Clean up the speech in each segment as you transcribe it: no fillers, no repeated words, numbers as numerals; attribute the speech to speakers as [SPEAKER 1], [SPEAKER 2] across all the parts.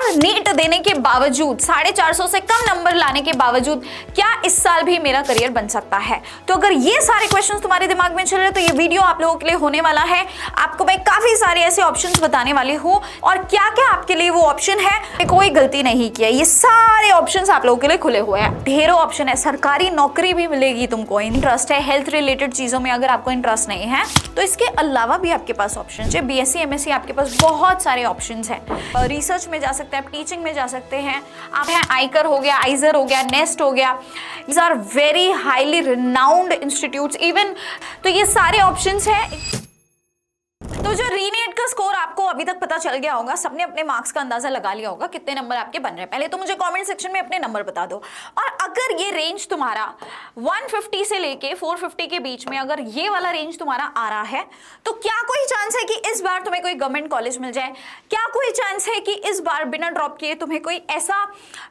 [SPEAKER 1] यार नीट देने के बावजूद 450 से कम नंबर लाने के बावजूद क्या इस साल भी मेरा करियर बन सकता है? तो अगर ये सारे क्वेश्चंस तुम्हारे दिमाग में चल रहे हैं तो ये वीडियो आप लोगों के लिए होने वाला है। आपको मैं काफी सारे ऐसे ऑप्शंस बताने वाली हूँ और क्या क्या आपके लिए वो ऑप्शन है। कोई गलती नहीं किया, ये सारे ऑप्शंस आप लोगों के लिए खुले हुए हैं। ढेरों ऑप्शन है, सरकारी नौकरी भी मिलेगी तुमको, इंटरेस्ट है हेल्थ रिलेटेड चीजों में, अगर आपको इंटरेस्ट नहीं है तो इसके अलावा भी आपके पास ऑप्शन है। बीएससी एमएससी आपके पास बहुत सारे ऑप्शन है। रिसर्च में जा सकते हैं, आप टीचिंग में जा सकते हैं, आप हैं आईकर हो गया, आइजर हो गया, नेस्ट हो गया, these are very highly renowned institutes even. तो ये सारे ऑप्शंस हैं। तो जो रीनेट का स्कोर आपको अभी तक पता चल गया होगा, सबने अपने मार्क्स का अंदाजा लगा लिया होगा कितने नंबर आपके बन रहे हैं। पहले तो मुझे कमेंट सेक्शन में अपने नंबर बता दो। और अगर ये रेंज तुम्हारा 150 से लेके 450 के बीच में, अगर ये वाला रेंज तुम्हारा आ रहा है तो क्या कोई चांस है कि इस बार तुम्हें कोई गवर्नमेंट कॉलेज मिल जाए? क्या कोई चांस है कि इस बार बिना ड्रॉप किए तुम्हें कोई ऐसा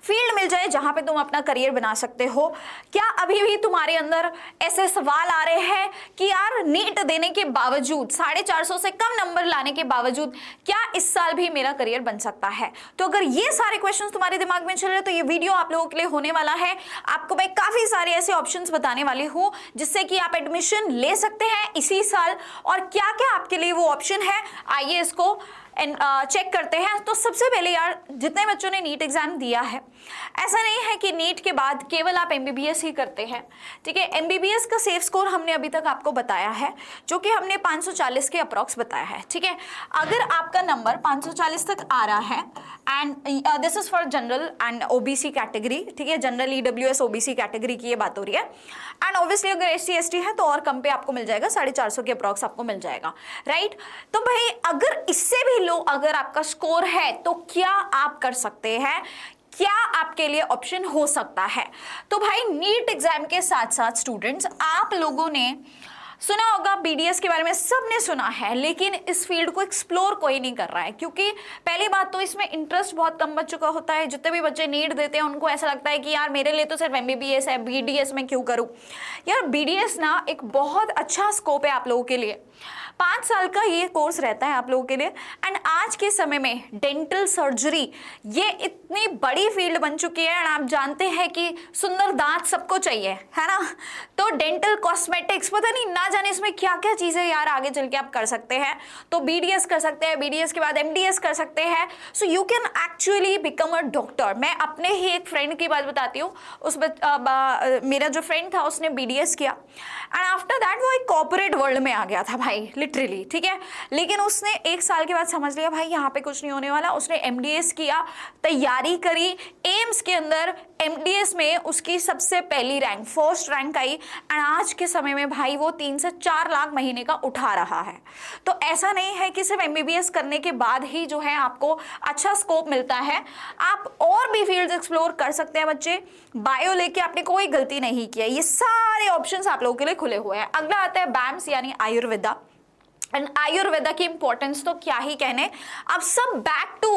[SPEAKER 1] फील्ड मिल जाए जहां पे तुम अपना करियर बना सकते हो? क्या अभी भी तुम्हारे अंदर ऐसे सवाल आ रहे हैं कि यार नीट देने के बावजूद 450 से कम नंबर लाने के बावजूद क्या इस साल भी मेरा करियर बन सकता है? तो अगर ये सारे क्वेश्चंस तुम्हारे दिमाग में चल रहे हैं तो ये वीडियो आप लोगों के लिए होने वाला है। आपको मैं काफी सारे ऐसे ऑप्शंस बताने वाली हूं जिससे कि आप एडमिशन ले सकते हैं इसी साल। और क्या क्या आपके लिए वो ऑप्शन है, आइए इसको चेक करते हैं। तो सबसे पहले यार, जितने बच्चों ने नीट एग्जाम दिया है, ऐसा नहीं है कि नीट के बाद केवल आप एमबीबीएस ही करते हैं, ठीक है। एमबीबीएस का सेफ स्कोर हमने अभी तक आपको बताया है, जो कि हमने 540 के अप्रॉक्स बताया है, ठीक है। अगर आपका नंबर 540 तक आ रहा है and this is for general and OBC category, ठीक है, जनरल ईडब्ल्यूएस ओबीसी कैटेगरी की ये बात हो रही है। एंड ऑब्वियसली अगर एससी एसटी है तो और कम पे आपको मिल जाएगा, 450 के अप्रॉक्स आपको मिल जाएगा, राइट। तो भाई अगर इससे भी लो अगर आपका स्कोर है तो क्या आप कर सकते हैं, क्या आपके लिए ऑप्शन हो सकता है? तो भाई नीट एग्जाम के साथ साथ स्टूडेंट्स, आप लोगों ने सुना होगा बीडीएस के बारे में, सबने सुना है, लेकिन इस फील्ड को एक्सप्लोर कोई नहीं कर रहा है क्योंकि पहली बात तो इसमें इंटरेस्ट बहुत कम बच्चों का होता है। जितने भी बच्चे नीट देते हैं उनको ऐसा लगता है कि यार मेरे लिए तो सिर्फ एमबीबीएस है, बीडीएस में क्यों करूं? यार बीडीएस ना एक बहुत अच्छा स्कोप है आप लोगों के लिए। 5 साल का ये कोर्स रहता है आप लोगों के लिए। एंड आज के समय में डेंटल सर्जरी ये इतनी बड़ी फील्ड बन चुकी है। एंड आप जानते हैं कि सुंदर दांत सबको चाहिए, है ना। तो डेंटल कॉस्मेटिक्स, पता नहीं ना जाने इसमें क्या क्या चीजें यार आगे चल के आप कर सकते हैं। तो बीडीएस कर सकते हैं, बीडीएस के बाद एमडीएस कर सकते हैं। So you can actually become a doctor. मैं अपने ही एक फ्रेंड की बात बताती हूँ। मेरा जो फ्रेंड था उसने बीडीएस किया एंड आफ्टर दैट वो एक कॉर्पोरेट वर्ल्ड में आ गया था भाई, लिटरली, ठीक है। लेकिन उसने 1 साल के बाद समझ लिया भाई यहाँ पे कुछ नहीं होने वाला। उसने एमडीएस किया, तैयारी करी, एम्स के अंदर एमडीएस में उसकी सबसे पहली rank, first rank I. And आज के समय में भाई वो 3 से 4 लाख महीने का उठा रहा है। तो ऐसा नहीं है कि सिर्फ एमबीबीएस करने के बाद ही जो है आपको अच्छा स्कोप मिलता है, आप और भी फील्ड्स एक्सप्लोर कर सकते हैं। बच्चे बायो लेके आपने कोई गलती नहीं किया, ये सारे ऑप्शंस आप लोगों के लिए खुले हुए हैं। अगला आता है बैम्स यानी आयुर्वेदा। एंड आयुर्वेदा की इंपॉर्टेंस तो क्या ही कहने। अब सब बैक टू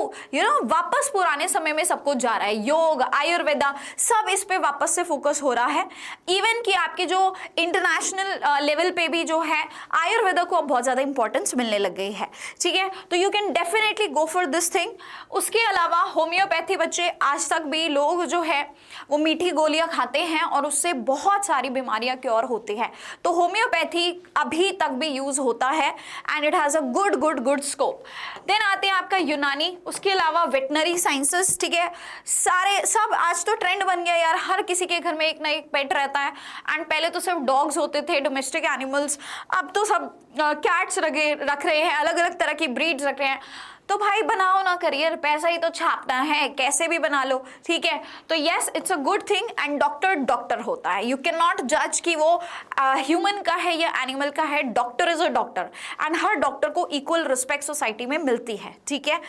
[SPEAKER 1] वापस पुराने समय में सब कुछ जा रहा है। योग, आयुर्वेदा, सब इस पे वापस से फोकस हो रहा है। इवन कि आपके जो इंटरनेशनल लेवल पे भी जो है आयुर्वेदा को अब बहुत ज्यादा इंपॉर्टेंस मिलने लग गई है, ठीक है। तो you can definitely go for this thing. उसके अलावा होम्योपैथी, बच्चे आज तक भी लोग जो है वो मीठी गोलियां खाते हैं और उससे बहुत सारी बीमारियां क्योर होती है। तो होम्योपैथी अभी तक भी यूज होता है and it has a good scope. Then आते हैं आपका यूनानी, उसके अलावा वेटनरी साइंसेस, ठीक है। सारे सब आज तो ट्रेंड बन गया यार, हर किसी के घर में एक ना एक पेट रहता है। एंड पहले तो सिर्फ डॉग्स होते थे, डोमेस्टिक एनिमल्स, अब तो सब कैट्स रख रहे हैं, अलग अलग तरह की ब्रीड्स रख रहे हैं। तो भाई बनाओ ना करियर, पैसा ही तो छापना है, कैसे भी बना लो, ठीक है। तो yes, it's a good thing. And doctor होता है, यू कैन नॉट जज कि वो ह्यूमन का है या एनिमल का है। Doctor is a doctor and her doctor को इक्वल रिस्पेक्ट सोसाइटी में मिलती है, ठीक है।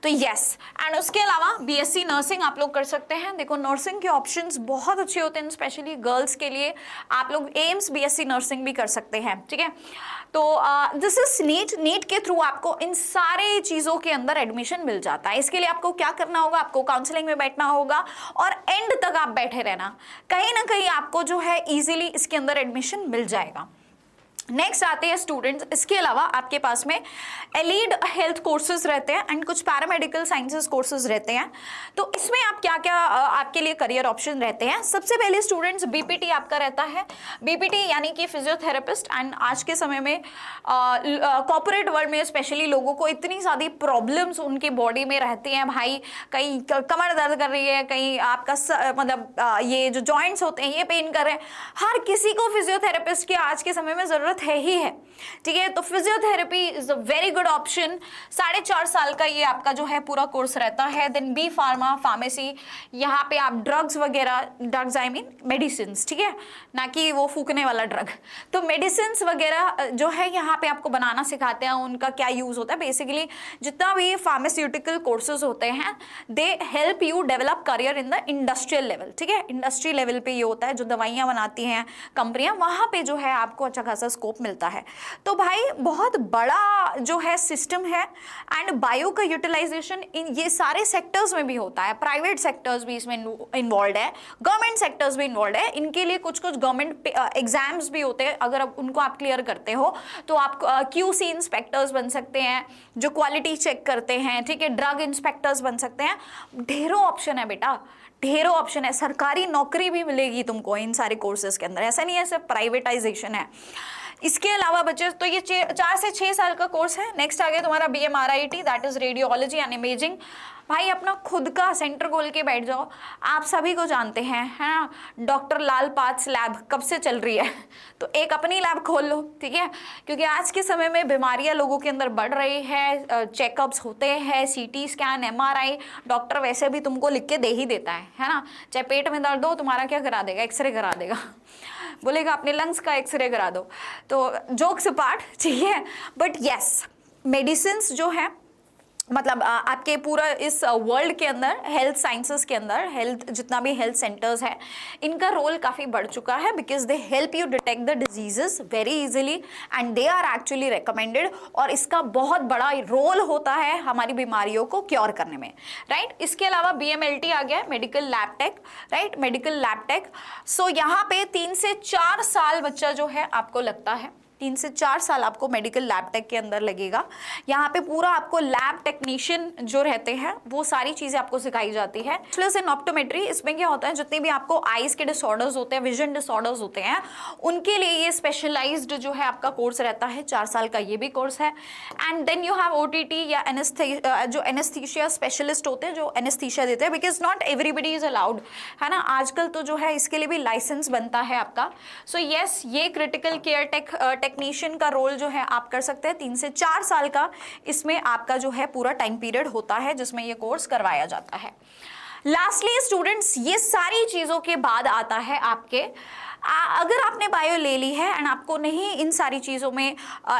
[SPEAKER 1] तो यस, एंड उसके अलावा बीएससी नर्सिंग आप लोग कर सकते हैं। देखो नर्सिंग के ऑप्शंस बहुत अच्छे होते हैं, स्पेशली गर्ल्स के लिए। आप लोग एम्स बीएससी नर्सिंग भी कर सकते हैं, ठीक है। तो दिस इज नीट के थ्रू आपको इन सारे चीजों के अंदर एडमिशन मिल जाता है। इसके लिए आपको क्या करना होगा, आपको काउंसलिंग में बैठना होगा और एंड तक आप बैठे रहना, कहीं ना कहीं आपको जो है इजीली इसके अंदर एडमिशन मिल जाएगा। नेक्स्ट आते हैं स्टूडेंट्स, इसके अलावा आपके पास में एलिड हेल्थ कोर्सेज रहते हैं एंड कुछ पैरामेडिकल साइंसेस कोर्सेज रहते हैं। तो इसमें आप क्या क्या आपके लिए करियर ऑप्शन रहते हैं। सबसे पहले स्टूडेंट्स बीपीटी आपका रहता है। बीपीटी यानी कि फिजियोथेरेपिस्ट। एंड आज के समय में कॉर्पोरेट वर्ल्ड में स्पेशली लोगों को इतनी सारी प्रॉब्लम्स उनकी बॉडी में रहती हैं भाई, कहीं कमर दर्द कर रही है, कहीं आपका मतलब ये जो जॉइंट्स होते हैं ये पेन कर रहे हैं, हर किसी को फिजियोथेरेपिस्ट की आज के समय में जरूरत है ही है। ठीक है, तो physiotherapy is a very good option. 4.5 साल का ये आपका जो है पूरा कोर्स रहता है। देन बी फार्मा फार्मेसी, यहाँ पे आप ड्रग्स वगैरह, ड्रग्स आई मीन मेडिसिन, ठीक है, ना कि वो फूकने वाला ड्रग। तो मेडिसिन वगैरह जो है यहाँ पे आपको बनाना सिखाते हैं, उनका क्या यूज होता है। बेसिकली जितना भी फार्मास्यूटिकल कोर्सेज होते हैं दे help you develop career in the industrial level. ठीक है, इंडस्ट्री लेवल पे ये होता है, जो दवाइयाँ बनाती हैं कंपनियां, वहाँ पे जो है आपको अच्छा खासा स्कोप मिलता है। तो भाई बहुत बड़ा जो है सिस्टम है एंड बायो का यूटिलाइजेशन इन ये सारे सेक्टर्स में भी होता है। प्राइवेट सेक्टर्स भी इसमें इन्वॉल्व है, गवर्नमेंट सेक्टर्स भी इन्वॉल्व है। इनके लिए कुछ कुछ गवर्नमेंट एग्जाम्स भी होते हैं, अगर उनको आप क्लियर करते हो तो आप QC इंस्पेक्टर्स बन सकते हैं, जो क्वालिटी चेक करते हैं। ठीक है, ड्रग इंस्पेक्टर्स बन सकते हैं। ढेरों ऑप्शन है बेटा, ढेरों ऑप्शन है। सरकारी नौकरी भी मिलेगी तुमको इन सारे कोर्सेज के अंदर, ऐसा नहीं है सिर्फ प्राइवेटाइजेशन है। इसके अलावा बच्चे तो ये 4 से 6 साल का कोर्स है। नेक्स्ट आ गया तुम्हारा BMRIT, that is radiology and imaging. भाई अपना खुद का सेंटर खोल के बैठ जाओ। आप सभी को जानते हैं, है ना, डॉक्टर लाल पाथ्स लैब कब से चल रही है, तो एक अपनी लैब खोल लो। ठीक है, क्योंकि आज के समय में बीमारियां लोगों के अंदर बढ़ रही है, चेकअप्स होते हैं, CT स्कैन, MRI, डॉक्टर वैसे भी तुमको लिख के दे ही देता है ना। चाहे पेट में दर्द हो, तुम्हारा क्या करा देगा, एक्सरे करा देगा, बोलेगा अपने लंग्स का एक्सरे करा दो। तो जोक्स अपार्ट, ठीक है, बट यस मेडिसिन जो है मतलब आपके पूरा इस वर्ल्ड के अंदर हेल्थ साइंसेस के अंदर हेल्थ जितना भी हेल्थ सेंटर्स है इनका रोल काफ़ी बढ़ चुका है, because they help you detect the diseases very easily and they are actually recommended. और इसका बहुत बड़ा रोल होता है हमारी बीमारियों को क्योर करने में, राइट। इसके अलावा BMLT आ गया, medical lab tech, right, medical lab tech. So यहाँ पे 3 से 4 साल बच्चा जो है आपको लगता है, 3 से 4 साल आपको मेडिकल लैब टेक के अंदर लगेगा। यहाँ पे पूरा आपको लैब टेक्नीशियन जो रहते हैं वो सारी चीज़ें आपको सिखाई जाती है। प्लस इन ऑप्टोमेट्री, इसमें क्या होता है जितने भी आपको आइज के डिसऑर्डर्स होते हैं, विजन डिसऑर्डर्स होते हैं, उनके लिए ये स्पेशलाइज्ड जो है आपका कोर्स रहता है। 4 साल का ये भी कोर्स है। And then you have OTT या जो एनेस्थीसिया स्पेशलिस्ट होते हैं जो एनेस्थीसिया देते हैं, because not everybody is allowed, है ना। आजकल तो जो है इसके लिए भी लाइसेंस बनता है आपका। सो यस, ये क्रिटिकल केयर टेक्नीशियन का रोल जो है आप कर सकते हैं। 3 से 4 साल का इसमें आपका जो है पूरा टाइम पीरियड होता है जिसमें ये कोर्स करवाया जाता है। लास्टली स्टूडेंट्स, ये सारी चीज़ों के बाद आता है आपके अगर आपने बायो ले ली है एंड आपको नहीं इन सारी चीज़ों में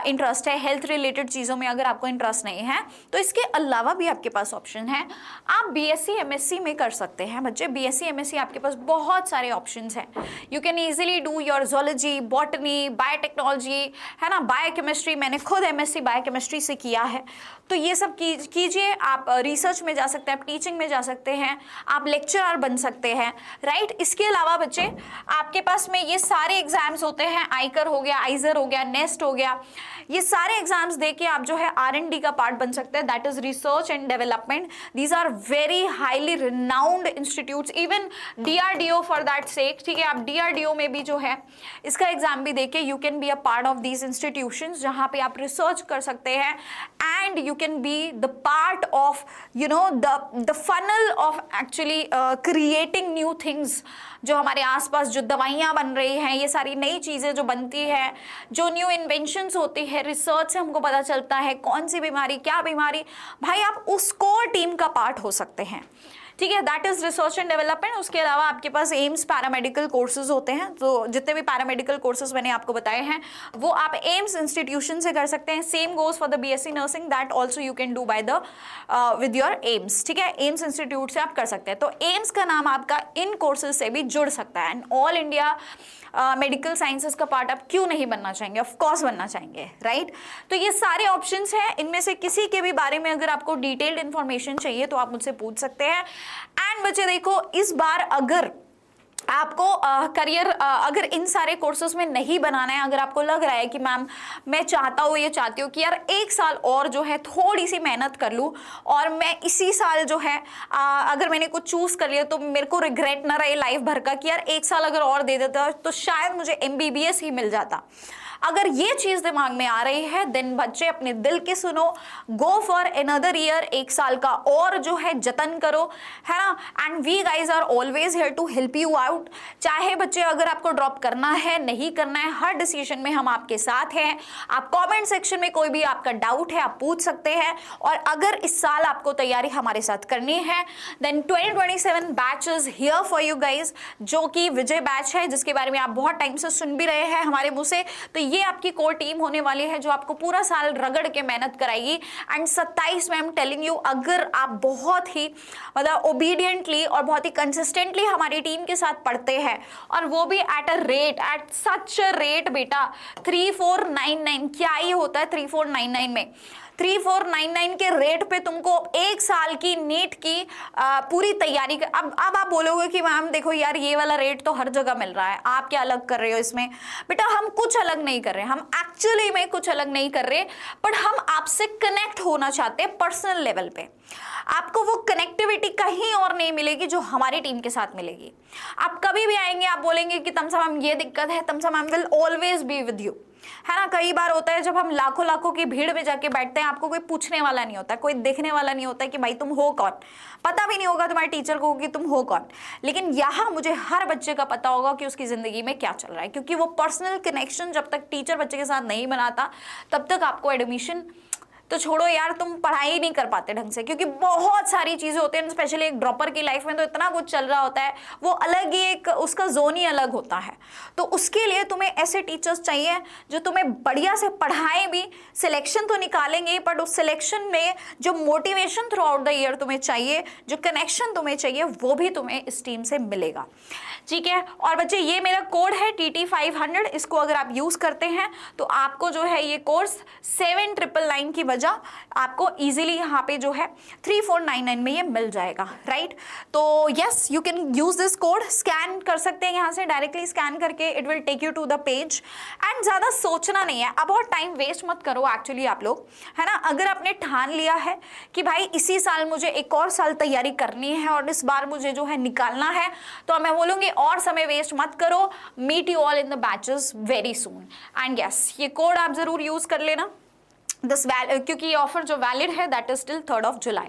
[SPEAKER 1] इंटरेस्ट है, हेल्थ रिलेटेड चीज़ों में अगर आपको इंटरेस्ट नहीं है, तो इसके अलावा भी आपके पास ऑप्शन है। आप BSc MSc में कर सकते हैं बच्चे। BSc MSc आपके पास बहुत सारे ऑप्शंस हैं। You can easily do your zoology, botany, biotechnology, है ना, बायोकेमिस्ट्री। मैंने खुद MSc बायोकेमिस्ट्री से किया है। तो ये सब कीजिए। आप रिसर्च में जा सकते हैं, आप टीचिंग में जा सकते हैं, आप लेक्चरर बन सकते हैं, राइट। इसके अलावा बच्चे आपके पास में ये सारे एग्जाम्स होते हैं, आईकर हो गया, आइजर हो गया, नेस्ट हो गया, ये सारे एग्जाम्स देके आप जो है R&D का पार्ट बन सकते हैं, that is research and development. These are very highly renowned institutes, even DRDO for that sake. ठीक है, आप DRDO में भी जो है इसका एग्जाम भी देके you can be a part of these institutions, जहां पे आप रिसर्च कर सकते हैं and you can be the part of you know the funnel of actually creating new things. जो हमारे आसपास जो दवाइयाँ बन रही हैं, ये सारी नई चीज़ें जो बनती है, जो न्यू इन्वेंशंस होती है, रिसर्च से हमको पता चलता है कौन सी बीमारी, क्या बीमारी, भाई आप उस कोर टीम का पार्ट हो सकते हैं। ठीक है, that is research and development. उसके अलावा आपके पास एम्स पैरामेडिकल कोर्सेज होते हैं, तो जितने भी पैरामेडिकल कोर्सेज मैंने आपको बताए हैं वो आप एम्स इंस्टीट्यूशन से कर सकते हैं। Same goes for the BSc nursing, that also you can do by the with your AIIMS. ठीक है, एम्स इंस्टीट्यूट से आप कर सकते हैं। तो एम्स का नाम आपका इन कोर्सेज से भी जुड़ सकता है। And all India medical sciences का पार्ट आप क्यों नहीं बनना चाहेंगे, ऑफ कोर्स बनना चाहेंगे, राइट। तो ये सारे ऑप्शंस हैं, इनमें से किसी के भी बारे में अगर आपको डिटेल्ड इन्फॉर्मेशन चाहिए तो आप मुझसे पूछ सकते हैं। एंड बच्चे देखो, इस बार अगर आपको करियर अगर इन सारे कोर्सेज में नहीं बनाना है, अगर आपको लग रहा है कि मैम मैं चाहता हूँ, ये चाहती हूँ कि यार एक साल और जो है थोड़ी सी मेहनत कर लूँ और मैं इसी साल जो है अगर मैंने कुछ चूज कर लिया तो मेरे को रिग्रेट ना रहे लाइफ भर का कि यार एक साल अगर और दे देता तो शायद मुझे MBBS ही मिल जाता। अगर ये चीज दिमाग में आ रही है देन बच्चे अपने दिल की सुनो, गो फॉर अनदर ईयर, एक साल का और जो है जतन करो, है ना। And we guys are always here to help you out. चाहे बच्चे अगर आपको ड्रॉप करना है नहीं करना है, हर डिसीजन में हम आपके साथ हैं। आप कमेंट सेक्शन में कोई भी आपका डाउट है आप पूछ सकते हैं। और अगर इस साल आपको तैयारी हमारे साथ करनी है then 2027 batch is here for you guys, जो कि विजय बैच है, जिसके बारे में आप बहुत टाइम से सुन भी रहे हैं हमारे मुंह से। तो ये आपकी कोर टीम होने वाली है जो आपको पूरा साल रगड़ के मेहनत कराएगी। एंड 27 में आई एम टेलिंग यू, अगर आप बहुत ही मतलब ओबीडियंटली और बहुत ही कंसिस्टेंटली हमारी टीम के साथ पढ़ते हैं और वो भी एट सच अ रेट बेटा 3499, क्या ही होता है 3499 में, 3499 के रेट पे तुमको एक साल की नीट की पूरी तैयारी कर। अब आप बोलोगे कि मैम देखो यार ये वाला रेट तो हर जगह मिल रहा है, आप क्या अलग कर रहे हो इसमें। बेटा हम कुछ अलग नहीं कर रहे, हम एक्चुअली में कुछ अलग नहीं कर रहे, बट हम आपसे कनेक्ट होना चाहते हैं पर्सनल लेवल पे। आपको वो कनेक्टिविटी कहीं और नहीं मिलेगी जो हमारी टीम के साथ मिलेगी। आप कभी भी आएंगे आप बोलेंगे कि तमसा मैम ये दिक्कत है, Tamsa ma'am will always be with you, है ना। कई बार होता है जब हम लाखों लाखों की भीड़ में जाके बैठते हैं, आपको कोई पूछने वाला नहीं होता, कोई देखने वाला नहीं होता कि भाई तुम हो कौन, पता भी नहीं होगा तुम्हारे टीचर को कि तुम हो कौन। लेकिन यहाँ मुझे हर बच्चे का पता होगा कि उसकी जिंदगी में क्या चल रहा है, क्योंकि वो पर्सनल कनेक्शन जब तक टीचर बच्चे के साथ नहीं बनाता तब तक आपको एडमिशन तो छोड़ो यार, तुम पढ़ाई नहीं कर पाते ढंग से, क्योंकि बहुत सारी चीजें होती हैं। स्पेशली एक ड्रॉपर की लाइफ में तो इतना कुछ चल रहा होता है, वो अलग ही एक उसका जोन ही अलग होता है। तो उसके लिए तुम्हें ऐसे टीचर्स चाहिए जो तुम्हें बढ़िया से पढ़ाएं भी, सिलेक्शन तो निकालेंगे बट उस सिलेक्शन में जो motivation through out the year तुम्हें चाहिए, जो कनेक्शन तुम्हें चाहिए, वो भी तुम्हें इस टीम से मिलेगा। ठीक है। और बच्चे ये मेरा कोड है TT500, इसको अगर आप यूज करते हैं तो आपको जो है ये कोर्स 7999 की आपको इजीली यहाँ पे जो है 3499 में ये मिल जाएगा, राइट। तो yes you can use this code, scan कर सकते हैं यहाँ से, डायरेक्टली स्कैन करके it will take you to the page. And ज्यादा सोचना नहीं है, अब और टाइम वेस्ट मत करो एक्चुअली आप लोग, है ना। अगर आपने ठान लिया है कि भाई इसी साल मुझे एक और साल तैयारी करनी है और इस बार मुझे जो है निकालना है, तो मैं बोलूंगी और समय वेस्ट मत करो। Meet you all in the batches very soon. And yes ये कोड आप जरूर यूज कर लेना क्योंकि ये ऑफर जो वैलिड है that is till 3rd of July,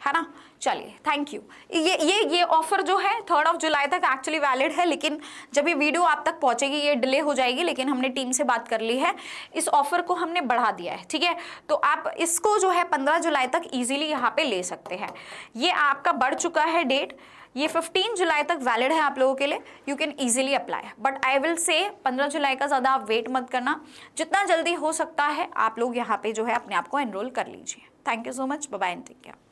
[SPEAKER 1] है ना। चलिए थैंक यू। ये ऑफर जो है 3rd of July तक एक्चुअली वैलिड है, लेकिन जब ये वीडियो आप तक पहुंचेगी ये डिले हो जाएगी, लेकिन हमने टीम से बात कर ली है, इस ऑफर को हमने बढ़ा दिया है, ठीक है। तो आप इसको जो है 15 जुलाई तक इजीली यहाँ पे ले सकते हैं। ये आपका बढ़ चुका है डेट, ये 15 जुलाई तक वैलिड है आप लोगों के लिए, you can easily apply. But I will say 15 जुलाई का ज़्यादा आप वेट मत करना, जितना जल्दी हो सकता है आप लोग यहाँ पे जो है अपने आप को एनरोल कर लीजिए। Thank you so much, bye bye and take care.